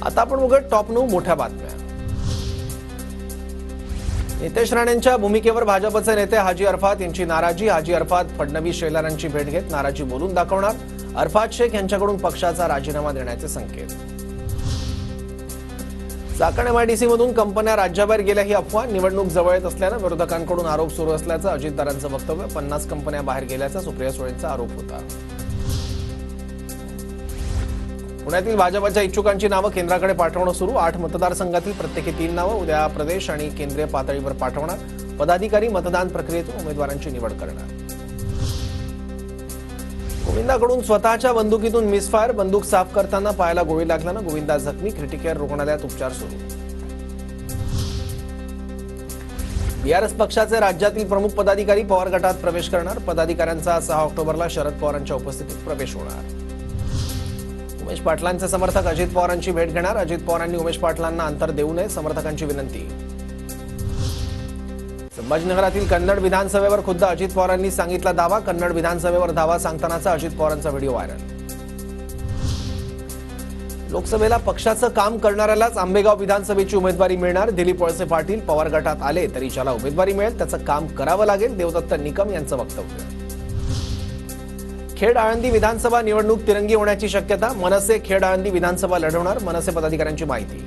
आता आपण बघूया टॉप 9 मोठ्या बातम्या। नितेश राणेंच्या भूमिकेवर भाजपचे नेते हाजी अरफात यांची नाराजी। हाजी अरफात फडणवीस शेलारांची भेट घेत नाराजी बोलून दाखवणार। अरफात शेख यांच्याकडून पक्षाचा राजीनामा देण्याचे संकेत। चाकण एमआयडीसी मधून कंपन्या राज्याबाहेर गेल्या ही अफवा। निवडणूक जवळ येत असल्याने विरोधकांकडून आरोप सुरू असल्याचं अजितदारांचं वक्तव्य। 50 कंपन्या बाहेर गेल्याचा सुप्रिया सुळेंचा आरोप होता। पुण्यातील भाजपच्या इच्छुकांची नावं केंद्राकडे पाठवणं सुरू। 8 मतदारसंघातील प्रत्येकी 3 नावं उद्या प्रदेश आणि केंद्रीय पातळीवर पाठवणार। पदाधिकारी मतदान प्रक्रियेतून उमेदवारांची निवड करणार। गोविंदाकडून स्वतःच्या बंदुकीतून मिसफायर। बंदूक साफ करताना पायाला गोळी लागल्यानं गोविंदा जखमी। क्रिटिकेअर रुग्णालयात उपचार सुरू। बीआरएस पक्षाचे राज्यातील प्रमुख पदाधिकारी पवार गटात प्रवेश करणार। पदाधिकाऱ्यांचा 6 ऑक्टोबरला शरद पवारांच्या उपस्थितीत प्रवेश होणार। उमेश पाटलांचे समर्थक अजित पवारांची भेट घेणार। अजित पवारांनी उमेश पाटलांना अंतर देऊ नये, समर्थकांची विनंती। संभाजीनगरातील कन्नड विधानसभेवर खुद्द अजित पवारांनी सांगितला दावा। कन्नड विधानसभेवर दावा सांगतानाचा अजित पवारांचा व्हिडिओ व्हायरल। लोकसभेला पक्षाचं काम करणाऱ्यालाच आंबेगाव विधानसभेची उमेदवारी मिळणार। दिलीप वळसे पाटील पवार गटात आले तरी ज्याला उमेदवारी मिळेल त्याचं काम करावं लागेल, देवदत्त निकम यांचं वक्तव्य। खेड आळंदी विधानसभा निवडणूक तिरंगी होण्याची शक्यता। मनसे खेड आळंदी विधानसभा लढवणार, मनसे पदाधिकाऱ्यांची माहिती।